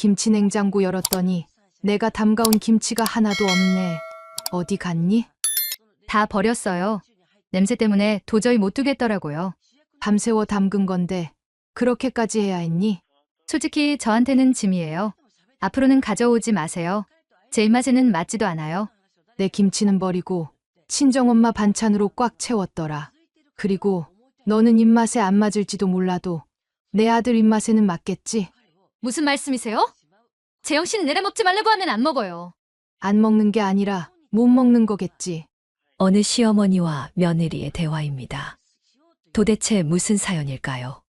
김치 냉장고 열었더니 내가 담가온 김치가 하나도 없네. 어디 갔니? 다 버렸어요. 냄새 때문에 도저히 못 두겠더라고요. 밤새워 담근 건데 그렇게까지 해야 했니? 솔직히 저한테는 짐이에요. 앞으로는 가져오지 마세요. 제 입맛에는 맞지도 않아요. 내 김치는 버리고 친정엄마 반찬으로 꽉 채웠더라. 그리고 너는 입맛에 안 맞을지도 몰라도 내 아들 입맛에는 맞겠지? 무슨 말씀이세요? 재영 씨는 내래 먹지 말라고 하면 안 먹어요. 안 먹는 게 아니라 못 먹는 거겠지. 어느 시어머니와 며느리의 대화입니다. 도대체 무슨 사연일까요?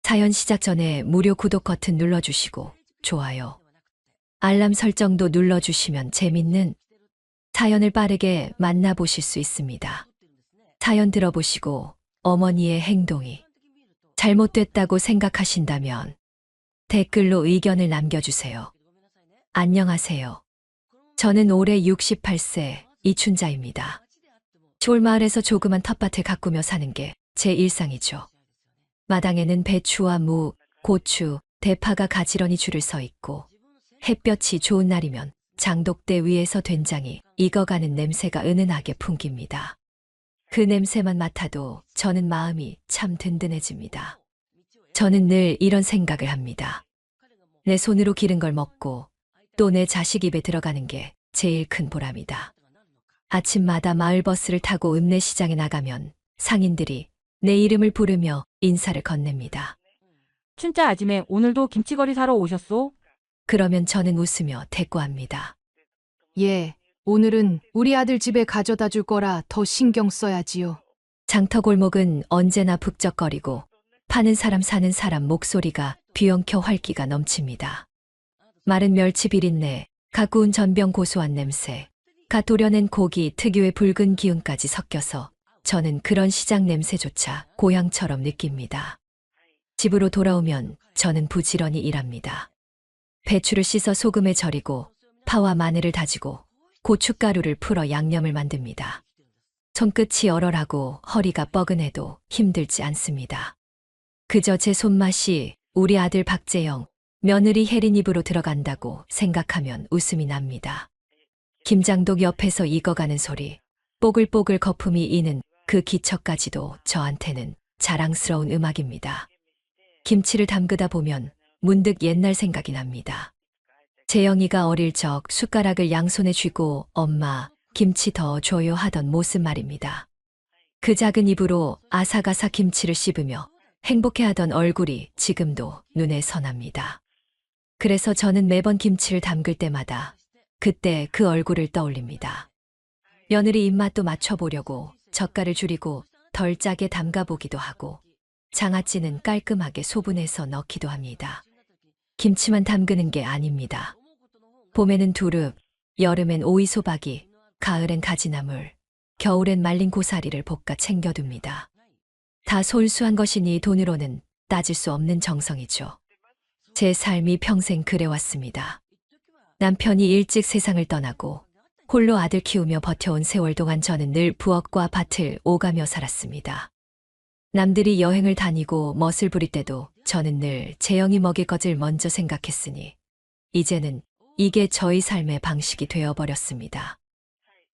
사연 시작 전에 무료 구독 버튼 눌러주시고 좋아요, 알람 설정도 눌러주시면 재밌는 사연을 빠르게 만나보실 수 있습니다. 사연 들어보시고 어머니의 행동이 잘못됐다고 생각하신다면 댓글로 의견을 남겨주세요. 안녕하세요. 저는 올해 68세 이춘자입니다. 시골마을에서 조그만 텃밭을 가꾸며 사는 게 제 일상이죠. 마당에는 배추와 무, 고추, 대파가 가지런히 줄을 서 있고 햇볕이 좋은 날이면 장독대 위에서 된장이 익어가는 냄새가 은은하게 풍깁니다. 그 냄새만 맡아도 저는 마음이 참 든든해집니다. 저는 늘 이런 생각을 합니다. 내 손으로 기른 걸 먹고 또 내 자식 입에 들어가는 게 제일 큰 보람이다. 아침마다 마을버스를 타고 읍내시장에 나가면 상인들이 내 이름을 부르며 인사를 건넵니다. 춘자 아줌매 오늘도 김치거리 사러 오셨소? 그러면 저는 웃으며 대꾸합니다. 예, 오늘은 우리 아들 집에 가져다 줄 거라 더 신경 써야지요. 장터골목은 언제나 북적거리고 파는 사람 사는 사람 목소리가 뒤엉켜 활기가 넘칩니다. 마른 멸치 비린내, 갓 구운 전병 고소한 냄새, 갓 도려낸 고기 특유의 붉은 기운까지 섞여서 저는 그런 시장 냄새조차 고향처럼 느낍니다. 집으로 돌아오면 저는 부지런히 일합니다. 배추를 씻어 소금에 절이고 파와 마늘을 다지고 고춧가루를 풀어 양념을 만듭니다. 손끝이 얼얼하고 허리가 뻐근해도 힘들지 않습니다. 그저 제 손맛이 우리 아들 박재영, 며느리 혜린 입으로 들어간다고 생각하면 웃음이 납니다. 김장독 옆에서 익어가는 소리, 뽀글뽀글 거품이 이는 그 기척까지도 저한테는 자랑스러운 음악입니다. 김치를 담그다 보면 문득 옛날 생각이 납니다. 재영이가 어릴 적 숟가락을 양손에 쥐고 엄마, 김치 더 줘요 하던 모습 말입니다. 그 작은 입으로 아삭아삭 김치를 씹으며 행복해하던 얼굴이 지금도 눈에 선합니다. 그래서 저는 매번 김치를 담글 때마다 그때 그 얼굴을 떠올립니다. 며느리 입맛도 맞춰보려고 젓갈을 줄이고 덜 짜게 담가보기도 하고 장아찌는 깔끔하게 소분해서 넣기도 합니다. 김치만 담그는 게 아닙니다. 봄에는 두릅, 여름엔 오이소박이, 가을엔 가지나물, 겨울엔 말린 고사리를 볶아 챙겨둡니다. 다 솔수한 것이니 돈으로는 따질 수 없는 정성이죠. 제 삶이 평생 그래왔습니다. 남편이 일찍 세상을 떠나고 홀로 아들 키우며 버텨온 세월 동안 저는 늘 부엌과 밭을 오가며 살았습니다. 남들이 여행을 다니고 멋을 부릴 때도 저는 늘 재영이 먹일 것을 먼저 생각했으니 이제는 이게 저희 삶의 방식이 되어버렸습니다.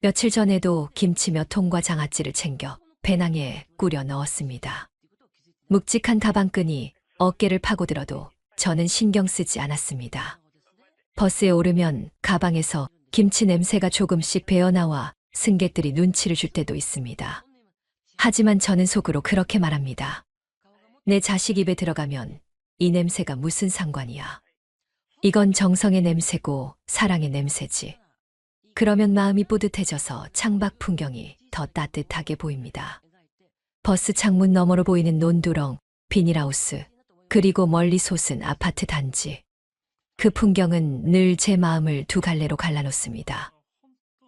며칠 전에도 김치 몇 통과 장아찌를 챙겨 배낭에 꾸려 넣었습니다. 묵직한 가방끈이 어깨를 파고들어도 저는 신경 쓰지 않았습니다. 버스에 오르면 가방에서 김치 냄새가 조금씩 배어나와 승객들이 눈치를 줄 때도 있습니다. 하지만 저는 속으로 그렇게 말합니다. 내 자식 입에 들어가면 이 냄새가 무슨 상관이야. 이건 정성의 냄새고 사랑의 냄새지. 그러면 마음이 뿌듯해져서 창밖 풍경이 더 따뜻하게 보입니다. 버스 창문 너머로 보이는 논두렁, 비닐하우스, 그리고 멀리 솟은 아파트 단지. 그 풍경은 늘 제 마음을 두 갈래로 갈라놓습니다.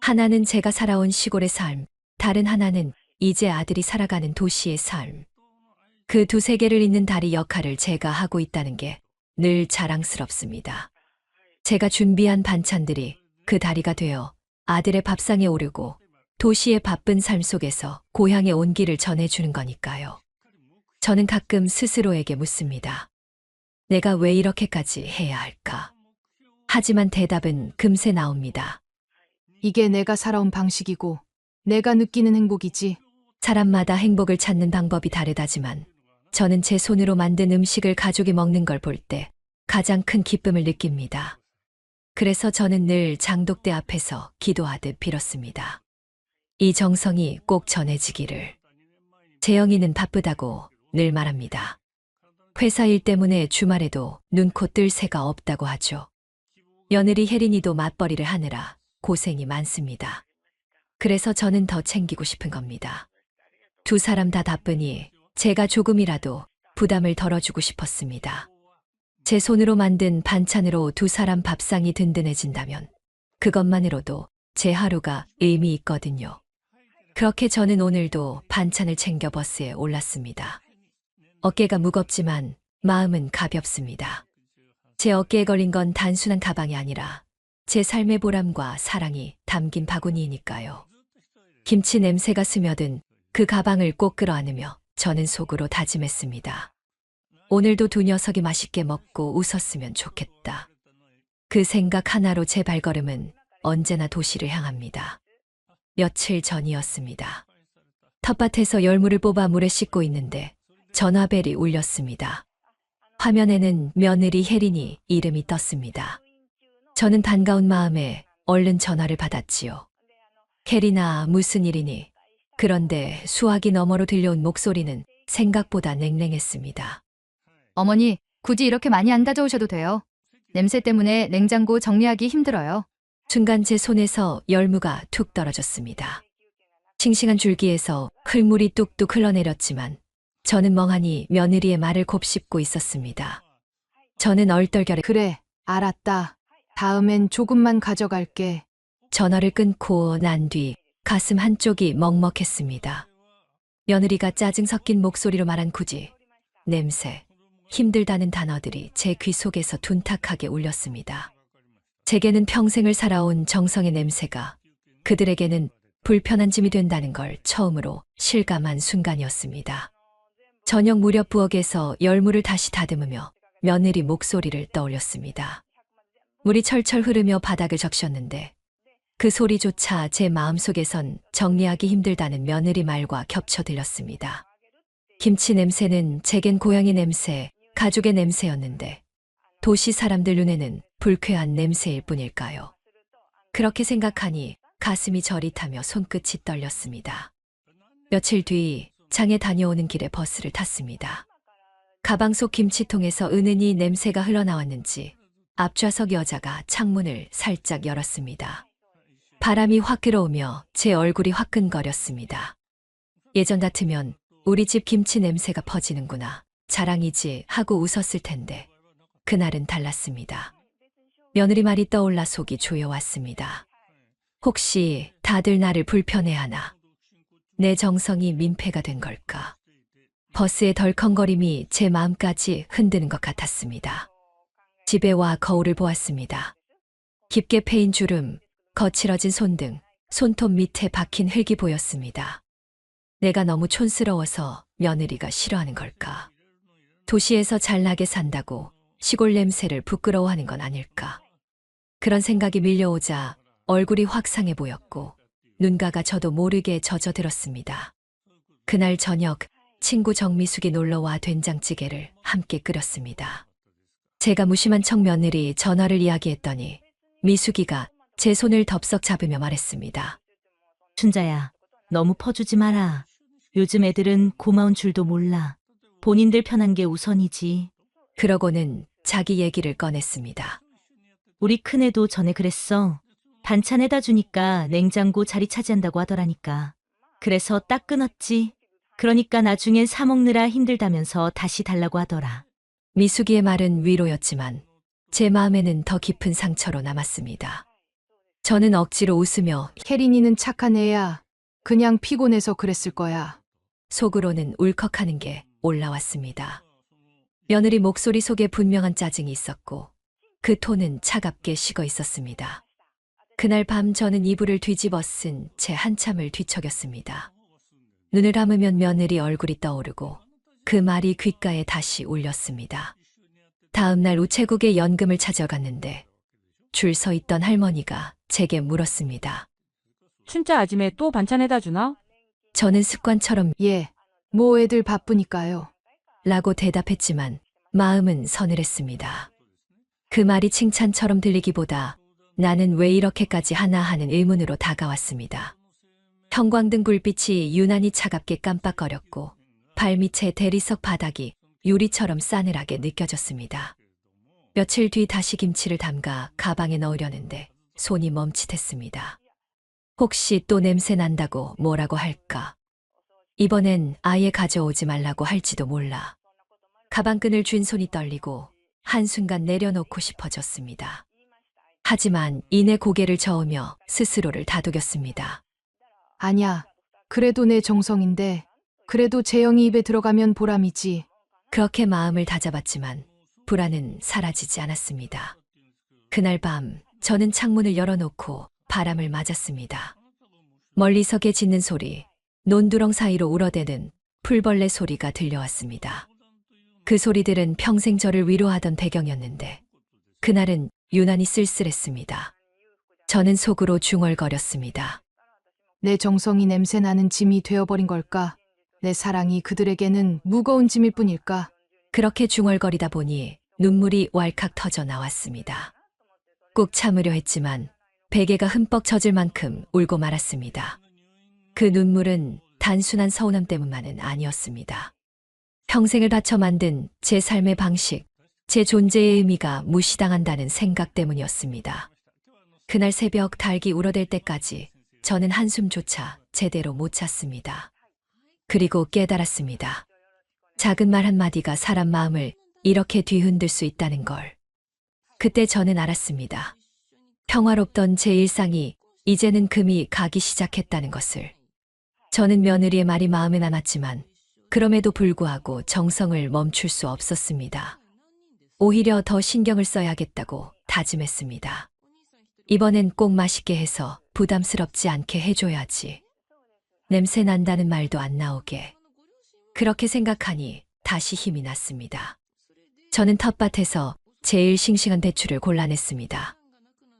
하나는 제가 살아온 시골의 삶, 다른 하나는 이제 아들이 살아가는 도시의 삶. 그 두 세계를 잇는 다리 역할을 제가 하고 있다는 게 늘 자랑스럽습니다. 제가 준비한 반찬들이 그 다리가 되어 아들의 밥상에 오르고 도시의 바쁜 삶 속에서 고향의 온기를 전해주는 거니까요. 저는 가끔 스스로에게 묻습니다. 내가 왜 이렇게까지 해야 할까? 하지만 대답은 금세 나옵니다. 이게 내가 살아온 방식이고 내가 느끼는 행복이지. 사람마다 행복을 찾는 방법이 다르다지만 저는 제 손으로 만든 음식을 가족이 먹는 걸 볼 때 가장 큰 기쁨을 느낍니다. 그래서 저는 늘 장독대 앞에서 기도하듯 빌었습니다. 이 정성이 꼭 전해지기를. 재영이는 바쁘다고 늘 말합니다. 회사 일 때문에 주말에도 눈코 뜰 새가 없다고 하죠. 며느리 혜린이도 맞벌이를 하느라 고생이 많습니다. 그래서 저는 더 챙기고 싶은 겁니다. 두 사람 다 바쁘니 제가 조금이라도 부담을 덜어주고 싶었습니다. 제 손으로 만든 반찬으로 두 사람 밥상이 든든해진다면 그것만으로도 제 하루가 의미 있거든요. 그렇게 저는 오늘도 반찬을 챙겨 버스에 올랐습니다. 어깨가 무겁지만 마음은 가볍습니다. 제 어깨에 걸린 건 단순한 가방이 아니라 제 삶의 보람과 사랑이 담긴 바구니이니까요. 김치 냄새가 스며든 그 가방을 꼭 끌어안으며 저는 속으로 다짐했습니다. 오늘도 두 녀석이 맛있게 먹고 웃었으면 좋겠다. 그 생각 하나로 제 발걸음은 언제나 도시를 향합니다. 며칠 전이었습니다. 텃밭에서 열무를 뽑아 물에 씻고 있는데 전화벨이 울렸습니다. 화면에는 며느리 혜린이 이름이 떴습니다. 저는 반가운 마음에 얼른 전화를 받았지요. 혜린아, 무슨 일이니? 그런데 수화기 너머로 들려온 목소리는 생각보다 냉랭했습니다. 어머니, 굳이 이렇게 많이 안 가져오셔도 돼요. 냄새 때문에 냉장고 정리하기 힘들어요. 순간 제 손에서 열무가 툭 떨어졌습니다. 싱싱한 줄기에서 흙물이 뚝뚝 흘러내렸지만 저는 멍하니 며느리의 말을 곱씹고 있었습니다. 저는 얼떨결에 그래, 알았다. 다음엔 조금만 가져갈게. 전화를 끊고 난 뒤 가슴 한쪽이 먹먹했습니다. 며느리가 짜증 섞인 목소리로 말한 굳이, 냄새, 힘들다는 단어들이 제 귀 속에서 둔탁하게 울렸습니다. 제게는 평생을 살아온 정성의 냄새가 그들에게는 불편한 짐이 된다는 걸 처음으로 실감한 순간이었습니다. 저녁 무렵 부엌에서 열무를 다시 다듬으며 며느리 목소리를 떠올렸습니다. 물이 철철 흐르며 바닥을 적셨는데 그 소리조차 제 마음속에선 정리하기 힘들다는 며느리 말과 겹쳐 들렸습니다. 김치 냄새는 제겐 고향의 냄새, 가족의 냄새였는데 도시 사람들 눈에는 불쾌한 냄새일 뿐일까요? 그렇게 생각하니 가슴이 저릿하며 손끝이 떨렸습니다. 며칠 뒤 장에 다녀오는 길에 버스를 탔습니다. 가방 속 김치통에서 은은히 냄새가 흘러나왔는지 앞좌석 여자가 창문을 살짝 열었습니다. 바람이 확 들어오며 제 얼굴이 화끈거렸습니다. 예전 같으면 우리 집 김치 냄새가 퍼지는구나, 자랑이지 하고 웃었을 텐데 그날은 달랐습니다. 며느리 말이 떠올라 속이 조여왔습니다. 혹시 다들 나를 불편해하나? 내 정성이 민폐가 된 걸까? 버스의 덜컹거림이 제 마음까지 흔드는 것 같았습니다. 집에 와 거울을 보았습니다. 깊게 패인 주름, 거칠어진 손등, 손톱 밑에 박힌 흙이 보였습니다. 내가 너무 촌스러워서 며느리가 싫어하는 걸까? 도시에서 잘나게 산다고 시골 냄새를 부끄러워하는 건 아닐까? 그런 생각이 밀려오자 얼굴이 확 상해 보였고 눈가가 저도 모르게 젖어들었습니다. 그날 저녁 친구 정미숙이 놀러와 된장찌개를 함께 끓였습니다. 제가 무심한 척 며느리 전화를 이야기했더니 미숙이가 제 손을 덥석 잡으며 말했습니다. 춘자야, 너무 퍼주지 마라. 요즘 애들은 고마운 줄도 몰라. 본인들 편한 게 우선이지. 그러고는 자기 얘기를 꺼냈습니다. 우리 큰애도 전에 그랬어. 반찬에다 주니까 냉장고 자리 차지한다고 하더라니까. 그래서 딱 끊었지. 그러니까 나중엔 사 먹느라 힘들다면서 다시 달라고 하더라. 미숙이의 말은 위로였지만 제 마음에는 더 깊은 상처로 남았습니다. 저는 억지로 웃으며 혜린이는 착한 애야. 그냥 피곤해서 그랬을 거야. 속으로는 울컥하는 게 올라왔습니다. 며느리 목소리 속에 분명한 짜증이 있었고 그 톤은 차갑게 식어 있었습니다. 그날 밤 저는 이불을 뒤집어 쓴 채 한참을 뒤척였습니다. 눈을 감으면 며느리 얼굴이 떠오르고 그 말이 귓가에 다시 울렸습니다. 다음 날 우체국에 연금을 찾아갔는데 줄 서 있던 할머니가 제게 물었습니다. 춘자 아침에 또 반찬해다 주나? 저는 습관처럼 예. 뭐 애들 바쁘니까요. 라고 대답했지만 마음은 서늘했습니다. 그 말이 칭찬처럼 들리기보다 나는 왜 이렇게까지 하나 하는 의문으로 다가왔습니다. 형광등 불빛이 유난히 차갑게 깜빡거렸고 발밑의 대리석 바닥이 유리처럼 싸늘하게 느껴졌습니다. 며칠 뒤 다시 김치를 담가 가방에 넣으려는데 손이 멈칫했습니다. 혹시 또 냄새 난다고 뭐라고 할까? 이번엔 아예 가져오지 말라고 할지도 몰라. 가방끈을 쥔 손이 떨리고 한순간 내려놓고 싶어졌습니다. 하지만 이내 고개를 저으며 스스로를 다독였습니다. 아냐. 그래도 내 정성인데. 그래도 재영이 입에 들어가면 보람이지. 그렇게 마음을 다잡았지만 불안은 사라지지 않았습니다. 그날 밤 저는 창문을 열어놓고 바람을 맞았습니다. 멀리서 개 짖는 소리, 논두렁 사이로 울어대는 풀벌레 소리가 들려왔습니다. 그 소리들은 평생 저를 위로하던 배경이었는데 그날은 유난히 쓸쓸했습니다. 저는 속으로 중얼거렸습니다. 내 정성이 냄새나는 짐이 되어버린 걸까? 내 사랑이 그들에게는 무거운 짐일 뿐일까? 그렇게 중얼거리다 보니 눈물이 왈칵 터져 나왔습니다. 꾹 참으려 했지만 베개가 흠뻑 젖을 만큼 울고 말았습니다. 그 눈물은 단순한 서운함 때문만은 아니었습니다. 평생을 바쳐 만든 제 삶의 방식, 제 존재의 의미가 무시당한다는 생각 때문이었습니다. 그날 새벽 닭이 울어댈 때까지 저는 한숨조차 제대로 못 잤습니다. 그리고 깨달았습니다. 작은 말 한마디가 사람 마음을 이렇게 뒤흔들 수 있다는 걸. 그때 저는 알았습니다. 평화롭던 제 일상이 이제는 금이 가기 시작했다는 것을. 저는 며느리의 말이 마음에 남았지만 그럼에도 불구하고 정성을 멈출 수 없었습니다. 오히려 더 신경을 써야겠다고 다짐했습니다. 이번엔 꼭 맛있게 해서 부담스럽지 않게 해줘야지. 냄새 난다는 말도 안 나오게. 그렇게 생각하니 다시 힘이 났습니다. 저는 텃밭에서 제일 싱싱한 배추를 골라냈습니다.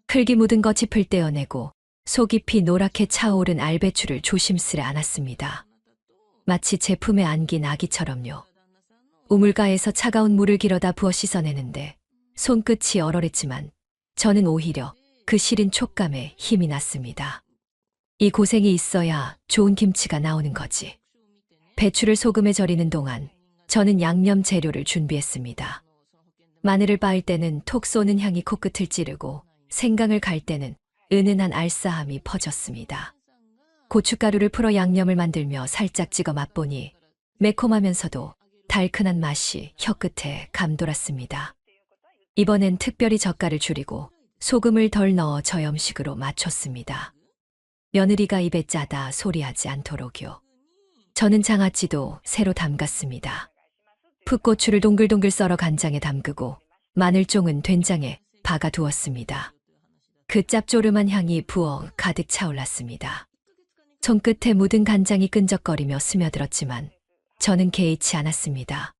흙이 묻은 겉잎을 떼어내고 속 깊이 노랗게 차오른 알배추를 조심스레 안았습니다. 마치 제품에 안긴 아기처럼요. 우물가에서 차가운 물을 길어다 부어 씻어내는데 손끝이 얼얼했지만 저는 오히려 그 시린 촉감에 힘이 났습니다. 이 고생이 있어야 좋은 김치가 나오는 거지. 배추를 소금에 절이는 동안 저는 양념 재료를 준비했습니다. 마늘을 빻을 때는 톡 쏘는 향이 코끝을 찌르고 생강을 갈 때는 은은한 알싸함이 퍼졌습니다. 고춧가루를 풀어 양념을 만들며 살짝 찍어 맛보니 매콤하면서도 달큰한 맛이 혀끝에 감돌았습니다. 이번엔 특별히 젓갈을 줄이고 소금을 덜 넣어 저염식으로 맞췄습니다. 며느리가 입에 짜다 소리하지 않도록요. 저는 장아찌도 새로 담갔습니다. 풋고추를 동글동글 썰어 간장에 담그고 마늘종은 된장에 박아 두었습니다. 그 짭조름한 향이 부어 가득 차올랐습니다. 손끝에 묻은 간장이 끈적거리며 스며들었지만 저는 개의치 않았습니다.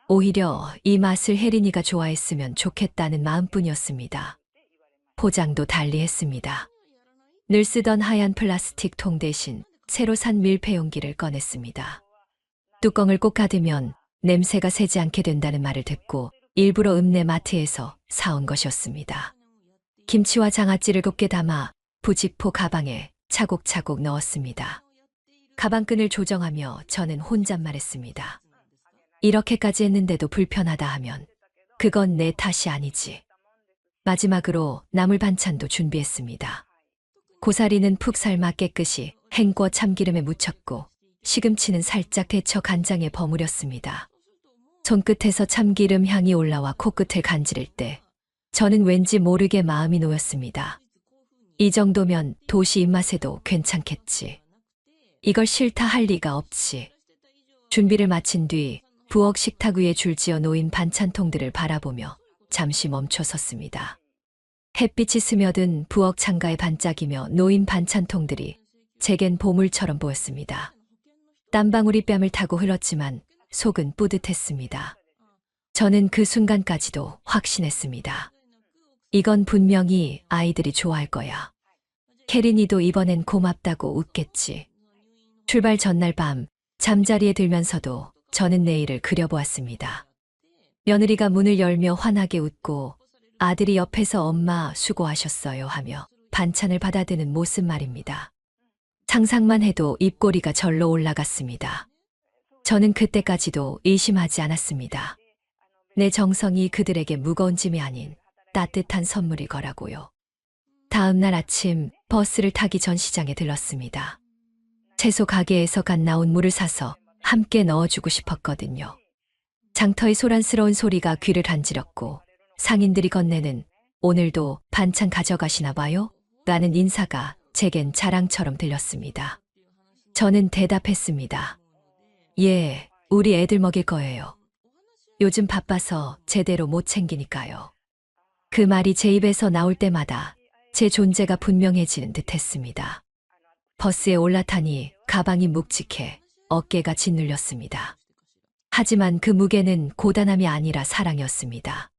오히려 이 맛을 혜린이가 좋아했으면 좋겠다는 마음뿐이었습니다. 포장도 달리했습니다. 늘 쓰던 하얀 플라스틱 통 대신 새로 산 밀폐 용기를 꺼냈습니다. 뚜껑을 꼭 닫으면 냄새가 새지 않게 된다는 말을 듣고 일부러 읍내 마트에서 사온 것이었습니다. 김치와 장아찌를 곱게 담아 부직포 가방에 차곡차곡 넣었습니다. 가방끈을 조정하며 저는 혼잣말했습니다. 이렇게까지 했는데도 불편하다 하면 그건 내 탓이 아니지. 마지막으로 나물 반찬도 준비했습니다. 고사리는 푹 삶아 깨끗이 헹궈 참기름에 묻혔고 시금치는 살짝 데쳐 간장에 버무렸습니다. 손끝에서 참기름 향이 올라와 코끝을 간지를 때 저는 왠지 모르게 마음이 놓였습니다. 이 정도면 도시 입맛에도 괜찮겠지. 이걸 싫다 할 리가 없지. 준비를 마친 뒤 부엌 식탁 위에 줄지어 놓인 반찬통들을 바라보며 잠시 멈춰 섰습니다. 햇빛이 스며든 부엌 창가에 반짝이며 놓인 반찬통들이 제겐 보물처럼 보였습니다. 땀방울이 뺨을 타고 흘렀지만 속은 뿌듯했습니다. 저는 그 순간까지도 확신했습니다. 이건 분명히 아이들이 좋아할 거야. 캐린이도 이번엔 고맙다고 웃겠지. 출발 전날 밤 잠자리에 들면서도 저는 내일을 그려보았습니다. 며느리가 문을 열며 환하게 웃고 아들이 옆에서 엄마 수고하셨어요 하며 반찬을 받아드는 모습 말입니다. 상상만 해도 입꼬리가 절로 올라갔습니다. 저는 그때까지도 의심하지 않았습니다. 내 정성이 그들에게 무거운 짐이 아닌 따뜻한 선물일 거라고요. 다음 날 아침 버스를 타기 전 시장에 들렀습니다. 채소 가게에서 갓 나온 물을 사서 함께 넣어주고 싶었거든요. 장터의 소란스러운 소리가 귀를 간지럽고 상인들이 건네는 오늘도 반찬 가져가시나 봐요? 라는 인사가 제겐 자랑처럼 들렸습니다. 저는 대답했습니다. 예, 우리 애들 먹일 거예요. 요즘 바빠서 제대로 못 챙기니까요. 그 말이 제 입에서 나올 때마다 제 존재가 분명해지는 듯 했습니다. 버스에 올라타니 가방이 묵직해 어깨가 짓눌렸습니다. 하지만 그 무게는 고단함이 아니라 사랑이었습니다.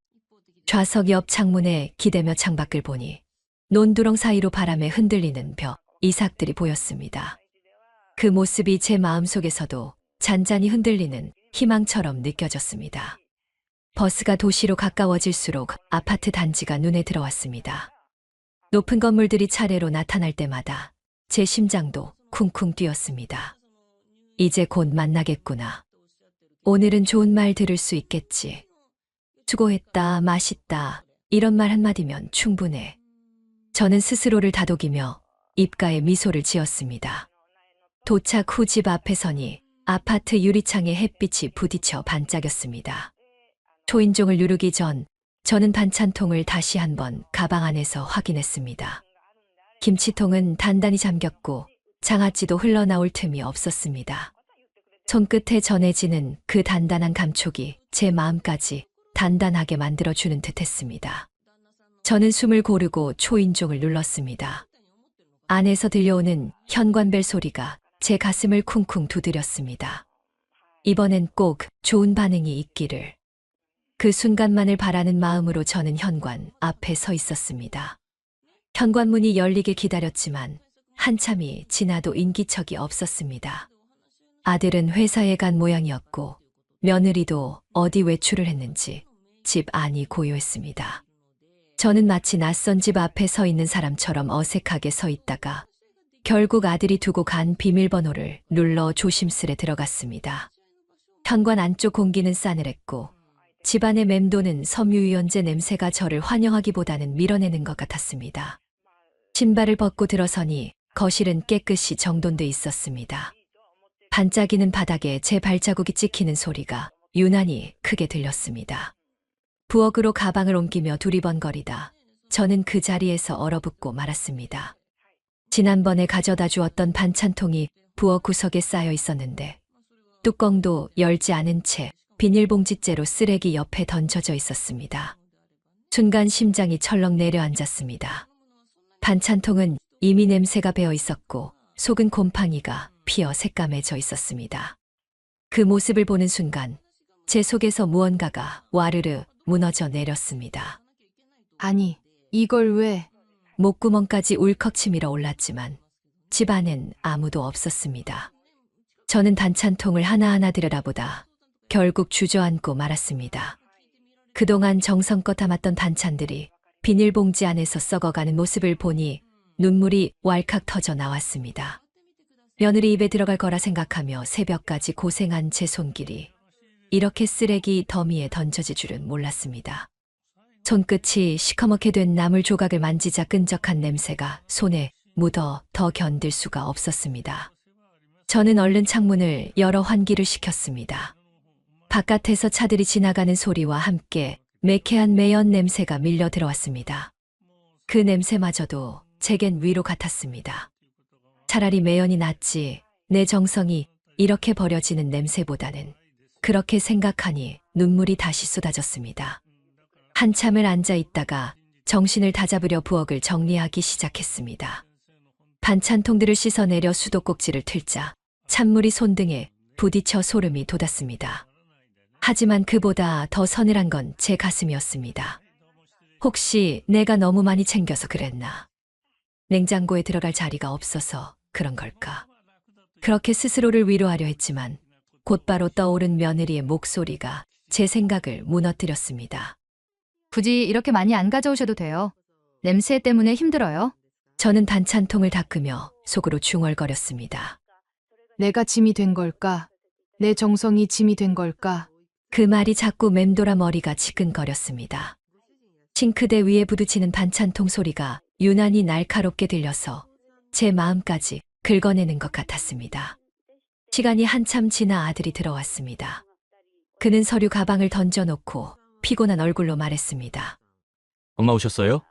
좌석 옆 창문에 기대며 창밖을 보니 논두렁 사이로 바람에 흔들리는 벼, 이삭들이 보였습니다. 그 모습이 제 마음속에서도 잔잔히 흔들리는 희망처럼 느껴졌습니다. 버스가 도시로 가까워질수록 아파트 단지가 눈에 들어왔습니다. 높은 건물들이 차례로 나타날 때마다 제 심장도 쿵쿵 뛰었습니다. 이제 곧 만나겠구나. 오늘은 좋은 말 들을 수 있겠지. 수고했다, 맛있다, 이런 말 한마디면 충분해. 저는 스스로를 다독이며 입가에 미소를 지었습니다. 도착 후 집 앞에 서니 아파트 유리창에 햇빛이 부딪혀 반짝였습니다. 초인종을 누르기 전 저는 반찬통을 다시 한번 가방 안에서 확인했습니다. 김치통은 단단히 잠겼고 장아찌도 흘러나올 틈이 없었습니다. 손끝에 전해지는 그 단단한 감촉이 제 마음까지 단단하게 만들어주는 듯했습니다. 저는 숨을 고르고 초인종을 눌렀습니다. 안에서 들려오는 현관벨 소리가 제 가슴을 쿵쿵 두드렸습니다. 이번엔 꼭 좋은 반응이 있기를. 그 순간만을 바라는 마음으로 저는 현관 앞에 서 있었습니다. 현관문이 열리길 기다렸지만 한참이 지나도 인기척이 없었습니다. 아들은 회사에 간 모양이었고 며느리도 어디 외출을 했는지 집 안이 고요했습니다. 저는 마치 낯선 집 앞에 서 있는 사람처럼 어색하게 서 있다가 결국 아들이 두고 간 비밀번호를 눌러 조심스레 들어갔습니다. 현관 안쪽 공기는 싸늘했고 집안에 맴도는 섬유유연제 냄새가 저를 환영하기보다는 밀어내는 것 같았습니다. 신발을 벗고 들어서니 거실은 깨끗이 정돈돼 있었습니다. 반짝이는 바닥에 제 발자국이 찍히는 소리가 유난히 크게 들렸습니다. 부엌으로 가방을 옮기며 두리번거리다 저는 그 자리에서 얼어붙고 말았습니다. 지난번에 가져다 주었던 반찬통이 부엌 구석에 쌓여 있었는데 뚜껑도 열지 않은 채 비닐봉지째로 쓰레기 옆에 던져져 있었습니다. 순간 심장이 철렁 내려앉았습니다. 반찬통은 이미 냄새가 배어 있었고 속은 곰팡이가 피어 새까매져 있었습니다. 그 모습을 보는 순간 제 속에서 무언가가 와르르 무너져 내렸습니다. 아니, 이걸 왜? 목구멍까지 울컥 치밀어 올랐지만 집 안엔 아무도 없었습니다. 저는 반찬통을 하나하나 들여다보다 결국 주저앉고 말았습니다. 그동안 정성껏 담았던 반찬들이 비닐봉지 안에서 썩어가는 모습을 보니 눈물이 왈칵 터져 나왔습니다. 며느리 입에 들어갈 거라 생각하며 새벽까지 고생한 제 손길이 이렇게 쓰레기 더미에 던져질 줄은 몰랐습니다. 손끝이 시커멓게 된 나물 조각을 만지자 끈적한 냄새가 손에 묻어 더 견딜 수가 없었습니다. 저는 얼른 창문을 열어 환기를 시켰습니다. 바깥에서 차들이 지나가는 소리와 함께 매캐한 매연 냄새가 밀려 들어왔습니다. 그 냄새마저도 제겐 위로 같았습니다. 차라리 매연이 낫지 내 정성이 이렇게 버려지는 냄새보다는 그렇게 생각하니 눈물이 다시 쏟아졌습니다. 한참을 앉아 있다가 정신을 다잡으려 부엌을 정리하기 시작했습니다. 반찬통들을 씻어내려 수도꼭지를 틀자 찬물이 손등에 부딪혀 소름이 돋았습니다. 하지만 그보다 더 서늘한 건 제 가슴이었습니다. 혹시 내가 너무 많이 챙겨서 그랬나? 냉장고에 들어갈 자리가 없어서 그런 걸까? 그렇게 스스로를 위로하려 했지만 곧바로 떠오른 며느리의 목소리가 제 생각을 무너뜨렸습니다. 굳이 이렇게 많이 안 가져오셔도 돼요. 냄새 때문에 힘들어요. 저는 반찬통을 닦으며 속으로 중얼거렸습니다. 내가 짐이 된 걸까? 내 정성이 짐이 된 걸까? 그 말이 자꾸 맴돌아 머리가 지끈거렸습니다. 싱크대 위에 부딪히는 반찬통 소리가 유난히 날카롭게 들려서 제 마음까지 긁어내는 것 같았습니다. 시간이 한참 지나 아들이 들어왔습니다. 그는 서류 가방을 던져놓고 피곤한 얼굴로 말했습니다. 엄마 오셨어요?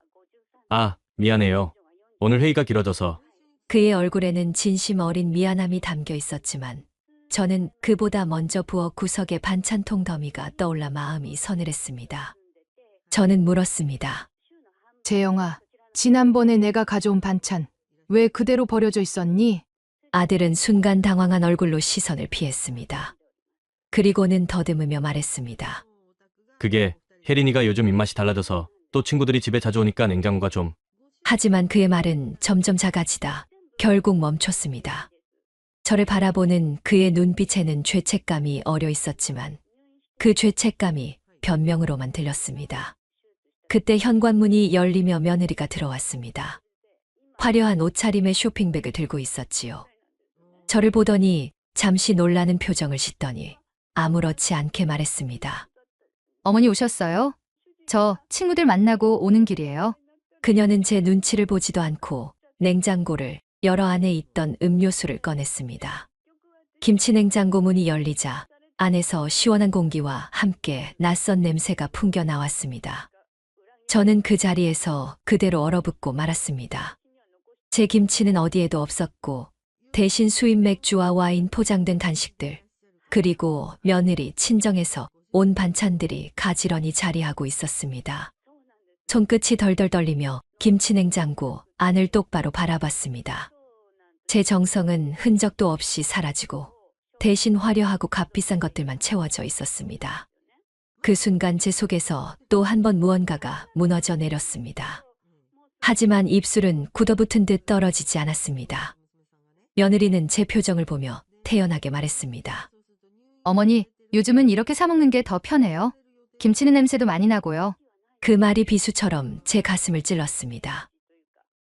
아, 미안해요. 오늘 회의가 길어져서. 그의 얼굴에는 진심 어린 미안함이 담겨 있었지만 저는 그보다 먼저 부엌 구석의 반찬통 더미가 떠올라 마음이 서늘했습니다. 저는 물었습니다. 재영아, 지난번에 내가 가져온 반찬 왜 그대로 버려져 있었니? 아들은 순간 당황한 얼굴로 시선을 피했습니다. 그리고는 더듬으며 말했습니다. 그게 혜린이가 요즘 입맛이 달라져서 또 친구들이 집에 자주 오니까 냉장고가 좀. 하지만 그의 말은 점점 작아지다 결국 멈췄습니다. 저를 바라보는 그의 눈빛에는 죄책감이 어려 있었지만 그 죄책감이 변명으로만 들렸습니다. 그때 현관문이 열리며 며느리가 들어왔습니다. 화려한 옷차림의 쇼핑백을 들고 있었지요. 저를 보더니 잠시 놀라는 표정을 짓더니 아무렇지 않게 말했습니다. 어머니 오셨어요? 저 친구들 만나고 오는 길이에요. 그녀는 제 눈치를 보지도 않고 냉장고를 열어 안에 있던 음료수를 꺼냈습니다. 김치 냉장고 문이 열리자 안에서 시원한 공기와 함께 낯선 냄새가 풍겨 나왔습니다. 저는 그 자리에서 그대로 얼어붙고 말았습니다. 제 김치는 어디에도 없었고 대신 수입 맥주와 와인 포장된 간식들, 그리고 며느리 친정에서 온 반찬들이 가지런히 자리하고 있었습니다. 손끝이 덜덜 떨리며 김치 냉장고 안을 똑바로 바라봤습니다. 제 정성은 흔적도 없이 사라지고 대신 화려하고 값비싼 것들만 채워져 있었습니다. 그 순간 제 속에서 또 한 번 무언가가 무너져 내렸습니다. 하지만 입술은 굳어붙은 듯 떨어지지 않았습니다. 며느리는 제 표정을 보며 태연하게 말했습니다. 어머니, 요즘은 이렇게 사 먹는 게 더 편해요. 김치는 냄새도 많이 나고요. 그 말이 비수처럼 제 가슴을 찔렀습니다.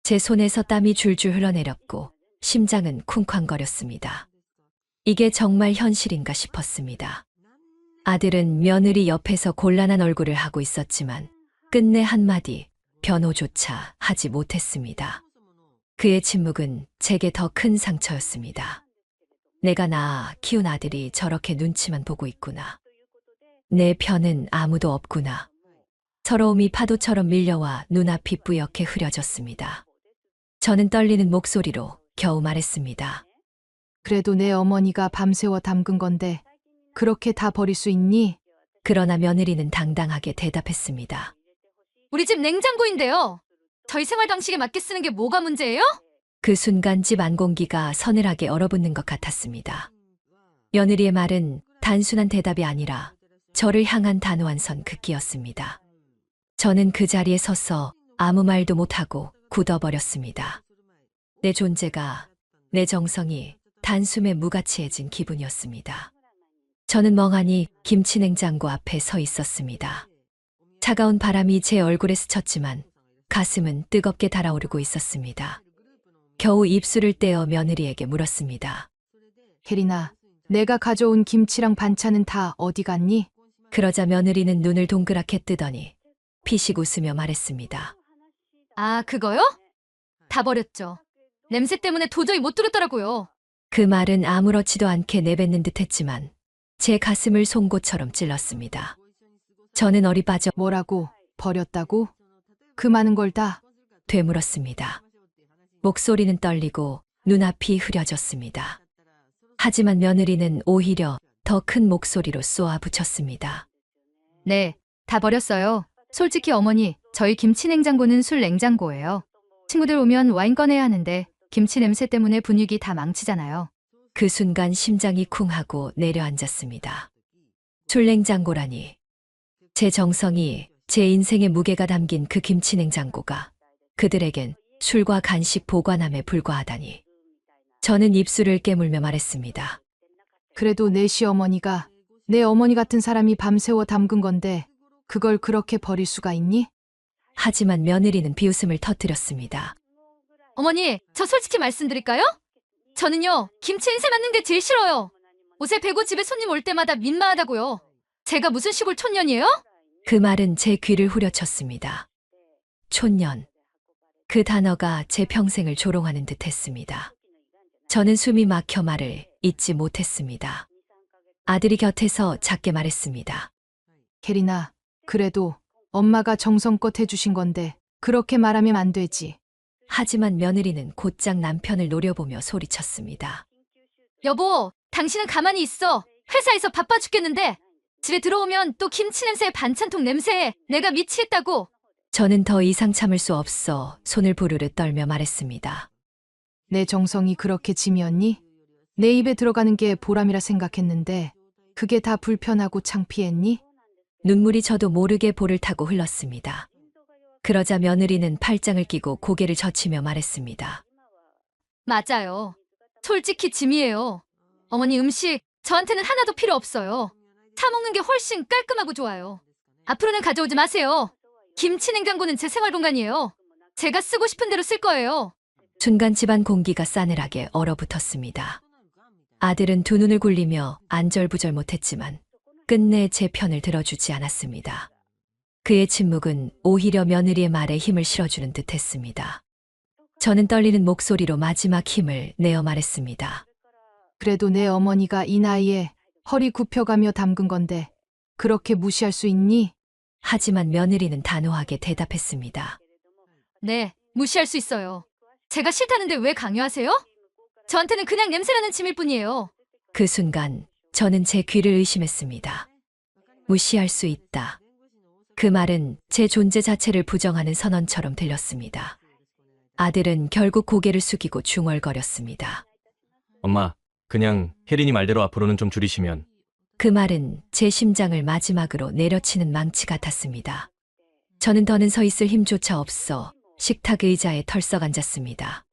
제 손에서 땀이 줄줄 흘러내렸고 심장은 쿵쾅거렸습니다. 이게 정말 현실인가 싶었습니다. 아들은 며느리 옆에서 곤란한 얼굴을 하고 있었지만 끝내 한마디 변호조차 하지 못했습니다. 그의 침묵은 제게 더 큰 상처였습니다. 내가 낳아 키운 아들이 저렇게 눈치만 보고 있구나. 내 편은 아무도 없구나. 서러움이 파도처럼 밀려와 눈앞이 뿌옇게 흐려졌습니다. 저는 떨리는 목소리로 겨우 말했습니다. 그래도 내 어머니가 밤새워 담근 건데 그렇게 다 버릴 수 있니? 그러나 며느리는 당당하게 대답했습니다. 우리 집 냉장고인데요. 저희 생활 방식에 맞게 쓰는 게 뭐가 문제예요? 그 순간 집 안공기가 서늘하게 얼어붙는 것 같았습니다. 며느리의 말은 단순한 대답이 아니라 저를 향한 단호한 선긋기였습니다. 저는 그 자리에 서서 아무 말도 못하고 굳어버렸습니다. 내 존재가, 내 정성이 단숨에 무가치해진 기분이었습니다. 저는 멍하니 김치 냉장고 앞에 서 있었습니다. 차가운 바람이 제 얼굴에 스쳤지만 가슴은 뜨겁게 달아오르고 있었습니다. 겨우 입술을 떼어 며느리에게 물었습니다. 혜린아, 내가 가져온 김치랑 반찬은 다 어디 갔니? 그러자 며느리는 눈을 동그랗게 뜨더니 피식 웃으며 말했습니다. 아, 그거요? 다 버렸죠. 냄새 때문에 도저히 못 두겠더라고요. 그 말은 아무렇지도 않게 내뱉는 듯 했지만 제 가슴을 송곳처럼 찔렀습니다. 저는 얼이 빠져 뭐라고? 버렸다고? 그 많은 걸 다? 되물었습니다. 목소리는 떨리고 눈앞이 흐려졌습니다. 하지만 며느리는 오히려 더 큰 목소리로 쏘아붙였습니다. 네, 다 버렸어요. 솔직히 어머니, 저희 김치 냉장고는 술 냉장고예요. 친구들 오면 와인 꺼내야 하는데 김치 냄새 때문에 분위기 다 망치잖아요. 그 순간 심장이 쿵하고 내려앉았습니다. 술 냉장고라니. 제 정성이 제 인생의 무게가 담긴 그 김치냉장고가 그들에겐 술과 간식 보관함에 불과하다니. 저는 입술을 깨물며 말했습니다. 그래도 내 시어머니가 내 어머니 같은 사람이 밤새워 담근 건데 그걸 그렇게 버릴 수가 있니? 하지만 며느리는 비웃음을 터뜨렸습니다. 어머니, 저 솔직히 말씀드릴까요? 저는요, 김치 냄새 맡는 게 제일 싫어요. 옷에 베고 집에 손님 올 때마다 민망하다고요. 제가 무슨 시골 촌년이에요? 그 말은 제 귀를 후려쳤습니다. 촌년. 그 단어가 제 평생을 조롱하는 듯 했습니다. 저는 숨이 막혀 말을 잇지 못했습니다. 아들이 곁에서 작게 말했습니다. 혜린아, 그래도 엄마가 정성껏 해주신 건데 그렇게 말하면 안 되지. 하지만 며느리는 곧장 남편을 노려보며 소리쳤습니다. 여보, 당신은 가만히 있어. 회사에서 바빠 죽겠는데. 집에 들어오면 또 김치 냄새, 반찬통 냄새에 내가 미치겠다고. 저는 더 이상 참을 수 없어 손을 부르르 떨며 말했습니다. 내 정성이 그렇게 짐이었니? 내 입에 들어가는 게 보람이라 생각했는데 그게 다 불편하고 창피했니? 눈물이 저도 모르게 볼을 타고 흘렀습니다. 그러자 며느리는 팔짱을 끼고 고개를 젖히며 말했습니다. 맞아요. 솔직히 짐이에요. 어머니 음식 저한테는 하나도 필요 없어요. 사 먹는 게 훨씬 깔끔하고 좋아요. 앞으로는 가져오지 마세요. 김치 냉장고는 제 생활 공간이에요. 제가 쓰고 싶은 대로 쓸 거예요. 순간 집안 공기가 싸늘하게 얼어붙었습니다. 아들은 두 눈을 굴리며 안절부절 못했지만 끝내 제 편을 들어주지 않았습니다. 그의 침묵은 오히려 며느리의 말에 힘을 실어주는 듯 했습니다. 저는 떨리는 목소리로 마지막 힘을 내어 말했습니다. 그래도 내 어머니가 이 나이에 허리 굽혀가며 담근 건데 그렇게 무시할 수 있니? 하지만 며느리는 단호하게 대답했습니다. 네, 무시할 수 있어요. 제가 싫다는데 왜 강요하세요? 저한테는 그냥 냄새나는 짐일 뿐이에요. 그 순간 저는 제 귀를 의심했습니다. 무시할 수 있다. 그 말은 제 존재 자체를 부정하는 선언처럼 들렸습니다. 아들은 결국 고개를 숙이고 중얼거렸습니다. 엄마, 그냥 혜린이 말대로 앞으로는 좀 줄이시면. 그 말은 제 심장을 마지막으로 내려치는 망치 같았습니다. 저는 더는 서 있을 힘조차 없어 식탁 의자에 털썩 앉았습니다.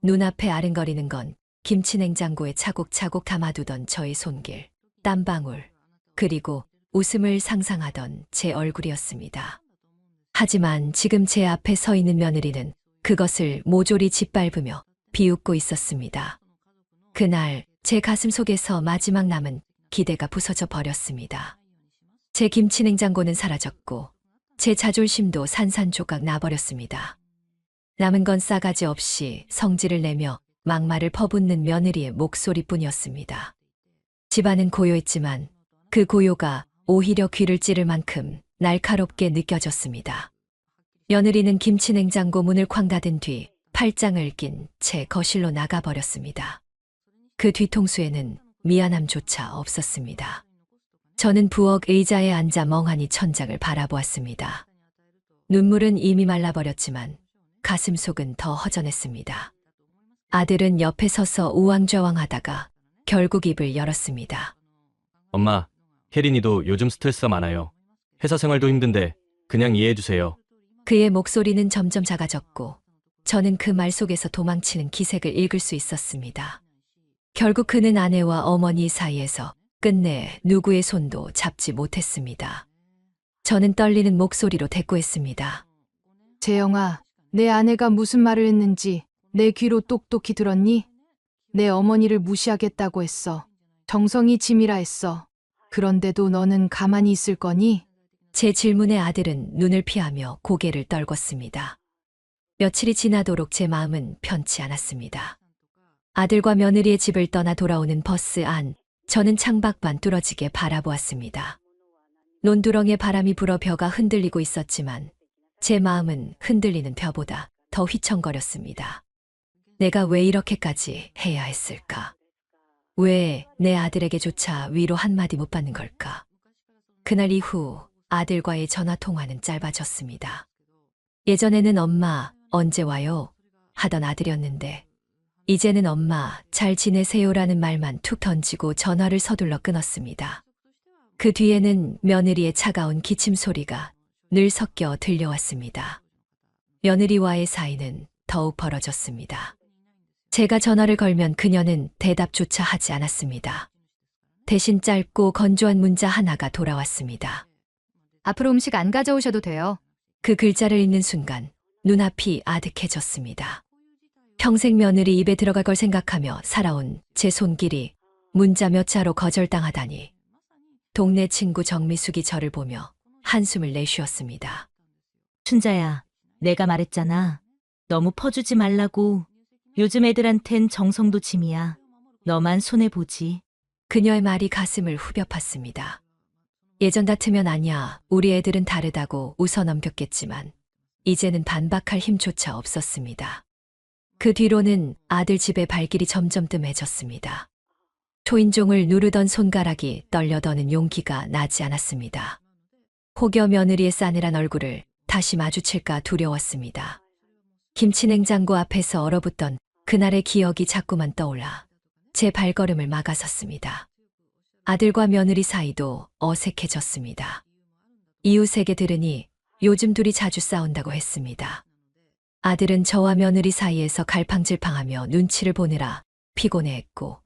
눈앞에 아른거리는 건 김치 냉장고에 차곡차곡 담아두던 저의 손길, 땀방울, 그리고 웃음을 상상하던 제 얼굴이었습니다. 하지만 지금 제 앞에 서 있는 며느리는 그것을 모조리 짓밟으며 비웃고 있었습니다. 그날 제 가슴 속에서 마지막 남은 기대가 부서져 버렸습니다. 제 김치 냉장고는 사라졌고 제 자존심도 산산조각 나버렸습니다. 남은 건 싸가지 없이 성질을 내며 막말을 퍼붓는 며느리의 목소리뿐이었습니다. 집안은 고요했지만 그 고요가 오히려 귀를 찌를 만큼 날카롭게 느껴졌습니다. 며느리는 김치 냉장고 문을 쾅 닫은 뒤 팔짱을 낀 채 거실로 나가버렸습니다. 그 뒤통수에는 미안함조차 없었습니다. 저는 부엌 의자에 앉아 멍하니 천장을 바라보았습니다. 눈물은 이미 말라버렸지만 가슴 속은 더 허전했습니다. 아들은 옆에 서서 우왕좌왕하다가 결국 입을 열었습니다. 엄마, 혜린이도 요즘 스트레스가 많아요. 회사 생활도 힘든데 그냥 이해해주세요. 그의 목소리는 점점 작아졌고 저는 그 말 속에서 도망치는 기색을 읽을 수 있었습니다. 결국 그는 아내와 어머니 사이에서 끝내 누구의 손도 잡지 못했습니다. 저는 떨리는 목소리로 대꾸했습니다. 재영아, 내 아내가 무슨 말을 했는지 내 귀로 똑똑히 들었니? 내 어머니를 무시하겠다고 했어. 정성이 짐이라 했어. 그런데도 너는 가만히 있을 거니? 제 질문에 아들은 눈을 피하며 고개를 떨궜습니다. 며칠이 지나도록 제 마음은 편치 않았습니다. 아들과 며느리의 집을 떠나 돌아오는 버스 안, 저는 창밖만 뚫어지게 바라보았습니다. 논두렁에 바람이 불어 벼가 흔들리고 있었지만 제 마음은 흔들리는 벼보다 더 휘청거렸습니다. 내가 왜 이렇게까지 해야 했을까? 왜 내 아들에게조차 위로 한마디 못 받는 걸까? 그날 이후 아들과의 전화 통화는 짧아졌습니다. 예전에는 엄마, 언제 와요? 하던 아들이었는데 이제는 엄마, 잘 지내세요라는 말만 툭 던지고 전화를 서둘러 끊었습니다. 그 뒤에는 며느리의 차가운 기침 소리가 늘 섞여 들려왔습니다. 며느리와의 사이는 더욱 벌어졌습니다. 제가 전화를 걸면 그녀는 대답조차 하지 않았습니다. 대신 짧고 건조한 문자 하나가 돌아왔습니다. 앞으로 음식 안 가져오셔도 돼요. 그 글자를 읽는 순간 눈앞이 아득해졌습니다. 평생 며느리 입에 들어갈 걸 생각하며 살아온 제 손길이 문자 몇 자로 거절당하다니. 동네 친구 정미숙이 저를 보며 한숨을 내쉬었습니다. 춘자야, 내가 말했잖아. 너무 퍼주지 말라고. 요즘 애들한텐 정성도 짐이야. 너만 손해보지. 그녀의 말이 가슴을 후벼 팠습니다. 예전 같으면 아니야, 우리 애들은 다르다고 웃어 넘겼겠지만 이제는 반박할 힘조차 없었습니다. 그 뒤로는 아들 집에 발길이 점점 뜸해졌습니다. 초인종을 누르던 손가락이 떨려더는 용기가 나지 않았습니다. 혹여 며느리의 싸늘한 얼굴을 다시 마주칠까 두려웠습니다. 김치냉장고 앞에서 얼어붙던 그날의 기억이 자꾸만 떠올라 제 발걸음을 막아섰습니다. 아들과 며느리 사이도 어색해졌습니다. 이웃에게 들으니 요즘 둘이 자주 싸운다고 했습니다. 아들은 저와 며느리 사이에서 갈팡질팡하며 눈치를 보느라 피곤해했고,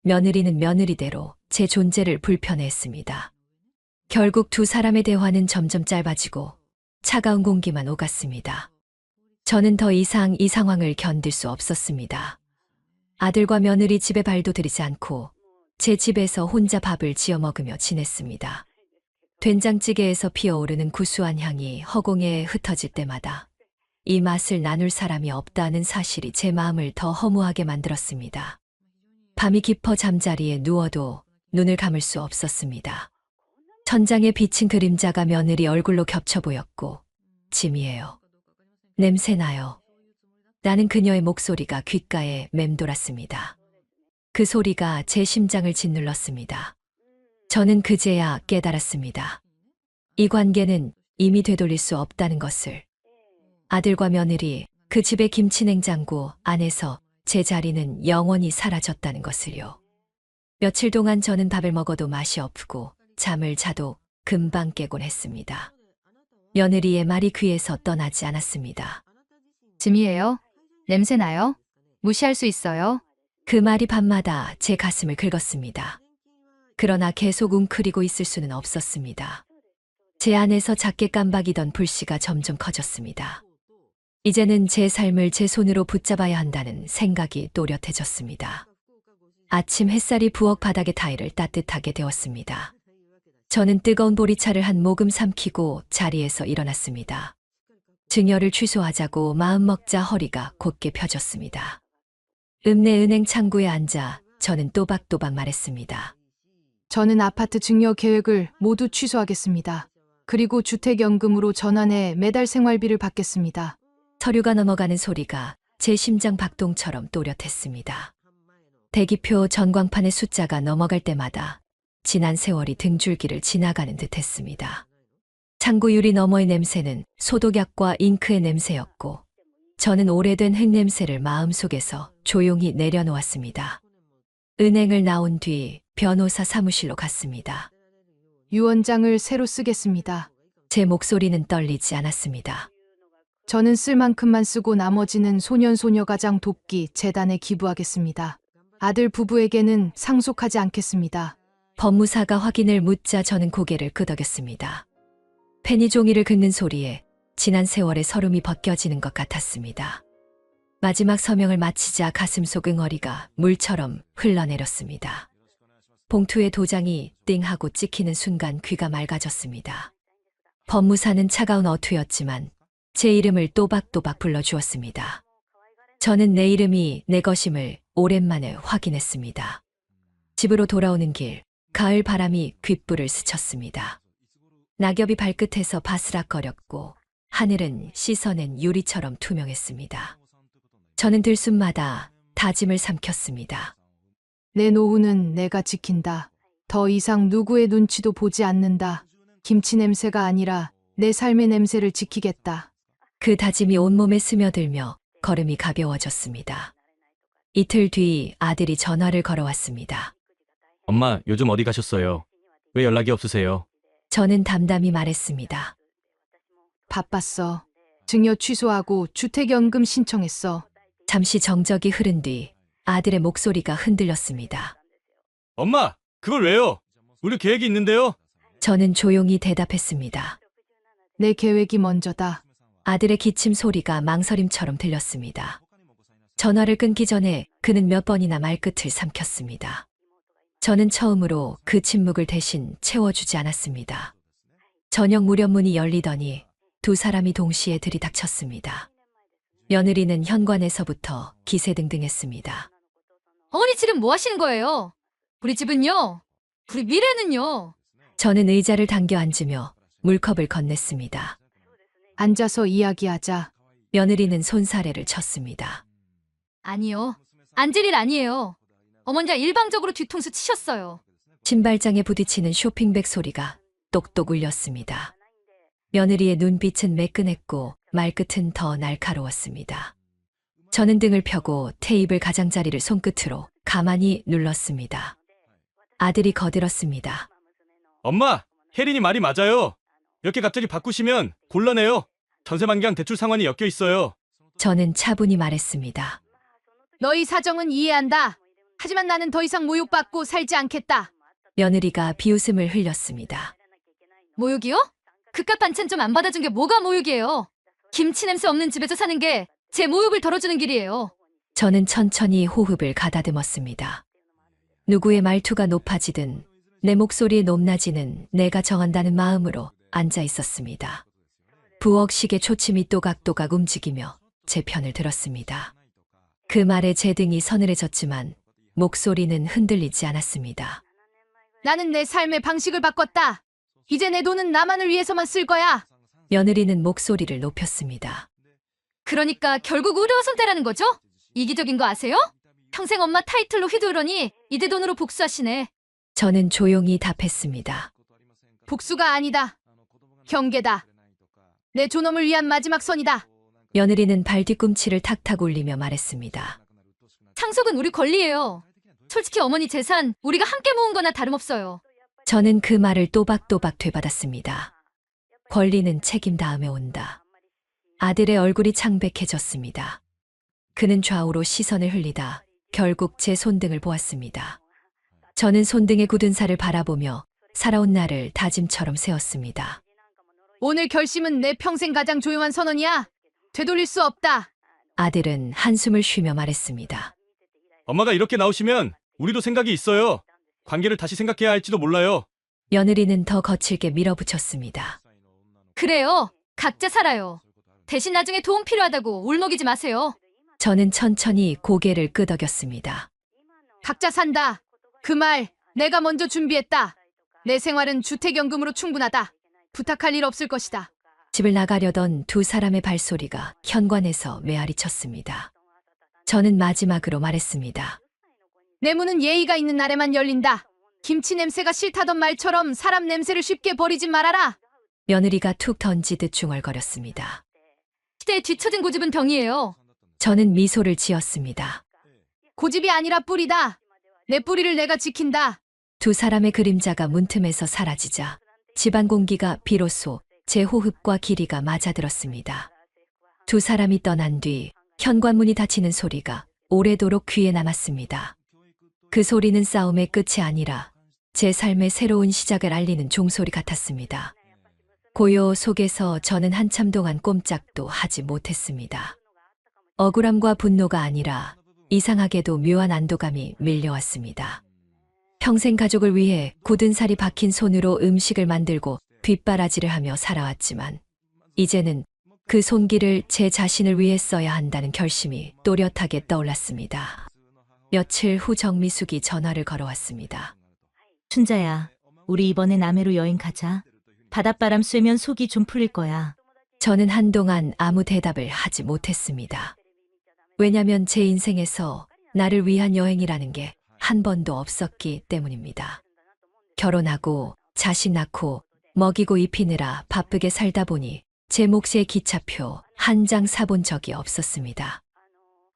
며느리는 며느리대로 제 존재를 불편해했습니다. 결국 두 사람의 대화는 점점 짧아지고 차가운 공기만 오갔습니다. 저는 더 이상 이 상황을 견딜 수 없었습니다. 아들과 며느리 집에 발도 들이지 않고 제 집에서 혼자 밥을 지어 먹으며 지냈습니다. 된장찌개에서 피어오르는 구수한 향이 허공에 흩어질 때마다 이 맛을 나눌 사람이 없다는 사실이 제 마음을 더 허무하게 만들었습니다. 밤이 깊어 잠자리에 누워도 눈을 감을 수 없었습니다. 천장에 비친 그림자가 며느리 얼굴로 겹쳐 보였고, 짐이에요. 냄새나요. 나는 그녀의 목소리가 귓가에 맴돌았습니다. 그 소리가 제 심장을 짓눌렀습니다. 저는 그제야 깨달았습니다. 이 관계는 이미 되돌릴 수 없다는 것을. 아들과 며느리, 그 집의 김치냉장고 안에서 제 자리는 영원히 사라졌다는 것을요. 며칠 동안 저는 밥을 먹어도 맛이 없고 잠을 자도 금방 깨곤 했습니다. 며느리의 말이 귀에서 떠나지 않았습니다. 짐이에요. 냄새 나요. 무시할 수 있어요. 그 말이 밤마다 제 가슴을 긁었습니다. 그러나 계속 웅크리고 있을 수는 없었습니다. 제 안에서 작게 깜박이던 불씨가 점점 커졌습니다. 이제는 제 삶을 제 손으로 붙잡아야 한다는 생각이 또렷해졌습니다. 아침 햇살이 부엌 바닥의 타일을 따뜻하게 데웠습니다. 저는 뜨거운 보리차를 한 모금 삼키고 자리에서 일어났습니다. 증여를 취소하자고 마음먹자 허리가 곧게 펴졌습니다. 읍내 은행 창구에 앉아 저는 또박또박 말했습니다. 저는 아파트 증여 계획을 모두 취소하겠습니다. 그리고 주택연금으로 전환해 매달 생활비를 받겠습니다. 서류가 넘어가는 소리가 제 심장 박동처럼 또렷했습니다. 대기표 전광판의 숫자가 넘어갈 때마다 지난 세월이 등줄기를 지나가는 듯 했습니다. 창고 유리 너머의 냄새는 소독약과 잉크의 냄새였고, 저는 오래된 흙냄새를 마음속에서 조용히 내려놓았습니다. 은행을 나온 뒤 변호사 사무실로 갔습니다. 유언장을 새로 쓰겠습니다. 제 목소리는 떨리지 않았습니다. 저는 쓸 만큼만 쓰고 나머지는 소년소녀가장 돕기 재단에 기부하겠습니다. 아들 부부에게는 상속하지 않겠습니다. 법무사가 확인을 묻자 저는 고개를 끄덕였습니다. 펜이 종이를 긁는 소리에 지난 세월의 서름이 벗겨지는 것 같았습니다. 마지막 서명을 마치자 가슴속 응어리가 물처럼 흘러내렸습니다. 봉투에 도장이 띵 하고 찍히는 순간 귀가 맑아졌습니다. 법무사는 차가운 어투였지만 제 이름을 또박또박 불러주었습니다. 저는 내 이름이 내 것임을 오랜만에 확인했습니다. 집으로 돌아오는 길, 가을 바람이 귓불을 스쳤습니다. 낙엽이 발끝에서 바스락거렸고 하늘은 씻어낸 유리처럼 투명했습니다. 저는 들숨마다 다짐을 삼켰습니다. 내 노후는 내가 지킨다. 더 이상 누구의 눈치도 보지 않는다. 김치 냄새가 아니라 내 삶의 냄새를 지키겠다. 그 다짐이 온몸에 스며들며 걸음이 가벼워졌습니다. 이틀 뒤 아들이 전화를 걸어왔습니다. 엄마, 요즘 어디 가셨어요? 왜 연락이 없으세요? 저는 담담히 말했습니다. 바빴어. 증여 취소하고 주택연금 신청했어. 잠시 정적이 흐른 뒤 아들의 목소리가 흔들렸습니다. 엄마, 그걸 왜요? 우리 계획이 있는데요. 저는 조용히 대답했습니다. 내 계획이 먼저다. 아들의 기침 소리가 망설임처럼 들렸습니다. 전화를 끊기 전에 그는 몇 번이나 말끝을 삼켰습니다. 저는 처음으로 그 침묵을 대신 채워주지 않았습니다. 저녁 무렵문이 열리더니 두 사람이 동시에 들이닥쳤습니다. 며느리는 현관에서부터 기세등등했습니다. 어머니 지금 뭐 하시는 거예요? 우리 집은요? 우리 미래는요? 저는 의자를 당겨 앉으며 물컵을 건넸습니다. 앉아서 이야기하자. 며느리는 손사래를 쳤습니다. 아니요. 앉을 일 아니에요. 어머니가 일방적으로 뒤통수 치셨어요. 신발장에 부딪히는 쇼핑백 소리가 똑똑 울렸습니다. 며느리의 눈빛은 매끈했고 말끝은 더 날카로웠습니다. 저는 등을 펴고 테이블 가장자리를 손끝으로 가만히 눌렀습니다. 아들이 거들었습니다. 엄마, 혜린이 말이 맞아요. 이렇게 갑자기 바꾸시면 곤란해요. 전세만기랑 대출 상환이 엮여 있어요. 저는 차분히 말했습니다. 너희 사정은 이해한다. 하지만 나는 더 이상 모욕받고 살지 않겠다. 며느리가 비웃음을 흘렸습니다. 모욕이요? 그깟 반찬 좀 안 받아준 게 뭐가 모욕이에요? 김치 냄새 없는 집에서 사는 게 제 모욕을 덜어주는 길이에요. 저는 천천히 호흡을 가다듬었습니다. 누구의 말투가 높아지든 내 목소리의 높낮이는 내가 정한다는 마음으로 앉아 있었습니다. 부엌식의 초침이 또각또각 움직이며 제 편을 들었습니다. 그 말에 제 등이 서늘해졌지만 목소리는 흔들리지 않았습니다. 나는 내 삶의 방식을 바꿨다. 이제 내 돈은 나만을 위해서만 쓸 거야. 며느리는 목소리를 높였습니다. 그러니까 결국 의료선 때라는 거죠? 이기적인 거 아세요? 평생 엄마 타이틀로 휘두르니 이제 돈으로 복수하시네. 저는 조용히 답했습니다. 복수가 아니다. 경계다. 내 존엄을 위한 마지막 선이다. 며느리는 발뒤꿈치를 탁탁 울리며 말했습니다. 상속은 우리 권리예요. 솔직히 어머니 재산 우리가 함께 모은 거나 다름없어요. 저는 그 말을 또박또박 되받았습니다. 권리는 책임 다음에 온다. 아들의 얼굴이 창백해졌습니다. 그는 좌우로 시선을 흘리다 결국 제 손등을 보았습니다. 저는 손등의 굳은 살을 바라보며 살아온 날을 다짐처럼 세웠습니다. 오늘 결심은 내 평생 가장 조용한 선언이야. 되돌릴 수 없다. 아들은 한숨을 쉬며 말했습니다. 엄마가 이렇게 나오시면 우리도 생각이 있어요. 관계를 다시 생각해야 할지도 몰라요. 며느리는 더 거칠게 밀어붙였습니다. 그래요. 각자 살아요. 대신 나중에 도움 필요하다고 울먹이지 마세요. 저는 천천히 고개를 끄덕였습니다. 각자 산다. 그 말 내가 먼저 준비했다. 내 생활은 주택연금으로 충분하다. 부탁할 일 없을 것이다. 집을 나가려던 두 사람의 발소리가 현관에서 메아리쳤습니다. 저는 마지막으로 말했습니다. 내 문은 예의가 있는 날에만 열린다. 김치 냄새가 싫다던 말처럼 사람 냄새를 쉽게 버리지 말아라. 며느리가 툭 던지듯 중얼거렸습니다. 시대에 뒤처진 고집은 병이에요. 저는 미소를 지었습니다. 고집이 아니라 뿌리다. 내 뿌리를 내가 지킨다. 두 사람의 그림자가 문틈에서 사라지자 집안 공기가 비로소 제 호흡과 길이가 맞아들었습니다. 두 사람이 떠난 뒤 현관문이 닫히는 소리가 오래도록 귀에 남았습니다. 그 소리는 싸움의 끝이 아니라 제 삶의 새로운 시작을 알리는 종소리 같았습니다. 고요 속에서 저는 한참 동안 꼼짝도 하지 못했습니다. 억울함과 분노가 아니라 이상하게도 묘한 안도감이 밀려왔습니다. 평생 가족을 위해 굳은 살이 박힌 손으로 음식을 만들고 뒷바라지를 하며 살아왔지만 이제는 그 손길을 제 자신을 위해 써야 한다는 결심이 또렷하게 떠올랐습니다. 며칠 후 정미숙이 전화를 걸어왔습니다. 춘자야, 우리 이번에 남해로 여행 가자. 바닷바람 쐬면 속이 좀 풀릴 거야. 저는 한동안 아무 대답을 하지 못했습니다. 왜냐면 제 인생에서 나를 위한 여행이라는 게 한 번도 없었기 때문입니다. 결혼하고 자식 낳고 먹이고 입히느라 바쁘게 살다 보니 제 몫의 기차표 한 장 사본 적이 없었습니다.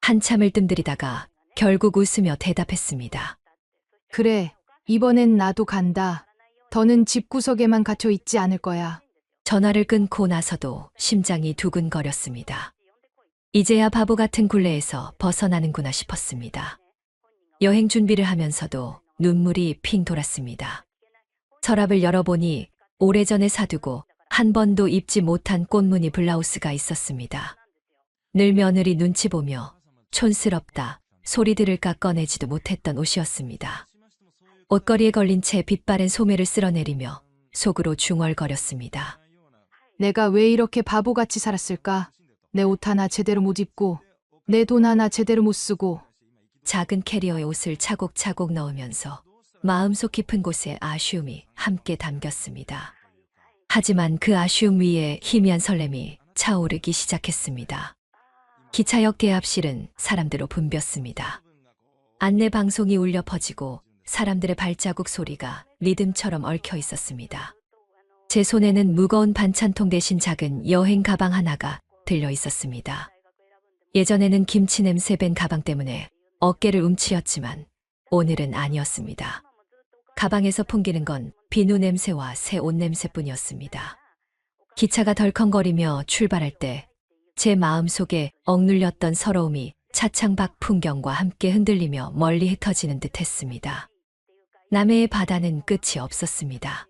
한참을 뜸들이다가 결국 웃으며 대답했습니다. 그래, 이번엔 나도 간다. 더는 집구석에만 갇혀 있지 않을 거야. 전화를 끊고 나서도 심장이 두근거렸습니다. 이제야 바보 같은 굴레에서 벗어나는구나 싶었습니다. 여행 준비를 하면서도 눈물이 핑 돌았습니다. 서랍을 열어보니 오래전에 사두고 한 번도 입지 못한 꽃무늬 블라우스가 있었습니다. 늘 며느리 눈치 보며 촌스럽다 소리 들을까 꺼내지도 못했던 옷이었습니다. 옷걸이에 걸린 채 빛바랜 소매를 쓸어내리며 속으로 중얼거렸습니다. 내가 왜 이렇게 바보같이 살았을까? 내 옷 하나 제대로 못 입고, 내 돈 하나 제대로 못 쓰고, 작은 캐리어에 옷을 차곡차곡 넣으면서 마음속 깊은 곳에 아쉬움이 함께 담겼습니다. 하지만 그 아쉬움 위에 희미한 설렘이 차오르기 시작했습니다. 기차역 대합실은 사람들로 붐볐습니다. 안내 방송이 울려 퍼지고 사람들의 발자국 소리가 리듬처럼 얽혀 있었습니다. 제 손에는 무거운 반찬통 대신 작은 여행 가방 하나가 들려 있었습니다. 예전에는 김치 냄새 밴 가방 때문에 어깨를 움츠렸지만 오늘은 아니었습니다. 가방에서 풍기는 건 비누 냄새와 새 옷 냄새뿐이었습니다. 기차가 덜컹거리며 출발할 때 제 마음속에 억눌렸던 서러움이 차창 밖 풍경과 함께 흔들리며 멀리 흩어지는 듯 했습니다. 남해의 바다는 끝이 없었습니다.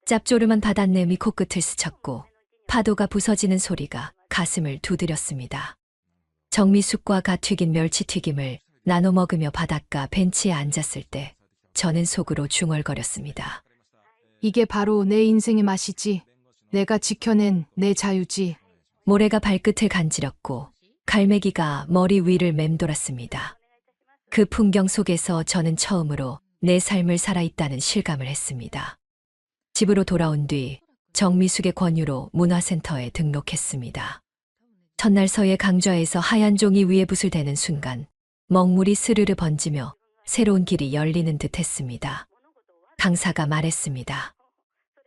짭조름한 바닷냄이 코끝을 스쳤고 파도가 부서지는 소리가 가슴을 두드렸습니다. 정미숙과 갓 튀긴 멸치튀김을 나눠 먹으며 바닷가 벤치에 앉았을 때 저는 속으로 중얼거렸습니다. 이게 바로 내 인생의 맛이지. 내가 지켜낸 내 자유지. 모래가 발끝을 간지럽고 갈매기가 머리 위를 맴돌았습니다. 그 풍경 속에서 저는 처음으로 내 삶을 살아있다는 실감을 했습니다. 집으로 돌아온 뒤 정미숙의 권유로 문화센터에 등록했습니다. 첫날 서예 강좌에서 하얀 종이 위에 붓을 대는 순간 먹물이 스르르 번지며 새로운 길이 열리는 듯 했습니다. 강사가 말했습니다.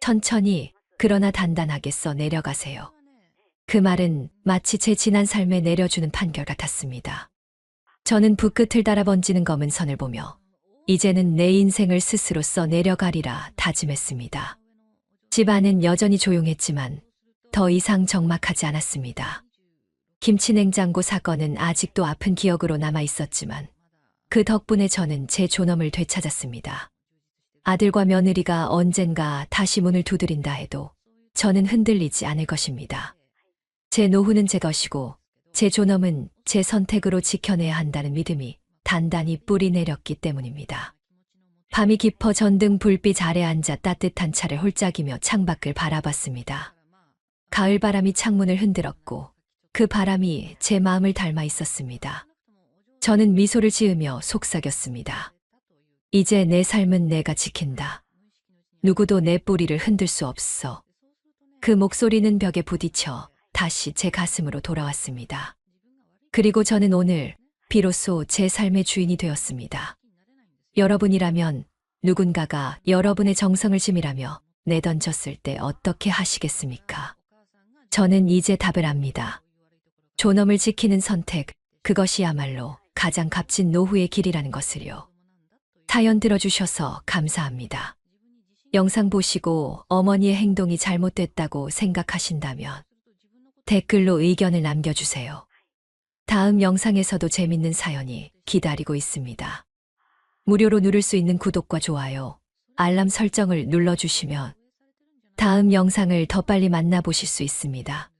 천천히 그러나 단단하게 써 내려가세요. 그 말은 마치 제 지난 삶에 내려주는 판결 같았습니다. 저는 붓끝을 따라 번지는 검은 선을 보며 이제는 내 인생을 스스로 써 내려가리라 다짐했습니다. 집 안은 여전히 조용했지만 더 이상 적막하지 않았습니다. 김치 냉장고 사건은 아직도 아픈 기억으로 남아 있었지만 그 덕분에 저는 제 존엄을 되찾았습니다. 아들과 며느리가 언젠가 다시 문을 두드린다 해도 저는 흔들리지 않을 것입니다. 제 노후는 제 것이고 제 존엄은 제 선택으로 지켜내야 한다는 믿음이 단단히 뿌리 내렸기 때문입니다. 밤이 깊어 전등 불빛 아래 앉아 따뜻한 차를 홀짝이며 창밖을 바라봤습니다. 가을바람이 창문을 흔들었고 그 바람이 제 마음을 닮아 있었습니다. 저는 미소를 지으며 속삭였습니다. 이제 내 삶은 내가 지킨다. 누구도 내 뿌리를 흔들 수 없어. 그 목소리는 벽에 부딪혀 다시 제 가슴으로 돌아왔습니다. 그리고 저는 오늘 비로소 제 삶의 주인이 되었습니다. 여러분이라면 누군가가 여러분의 정성을 짐이라며 내던졌을 때 어떻게 하시겠습니까? 저는 이제 답을 압니다. 존엄을 지키는 선택, 그것이야말로 가장 값진 노후의 길이라는 것을요. 사연 들어주셔서 감사합니다. 영상 보시고 어머니의 행동이 잘못됐다고 생각하신다면 댓글로 의견을 남겨주세요. 다음 영상에서도 재밌는 사연이 기다리고 있습니다. 무료로 누를 수 있는 구독과 좋아요, 알람 설정을 눌러주시면 다음 영상을 더 빨리 만나보실 수 있습니다.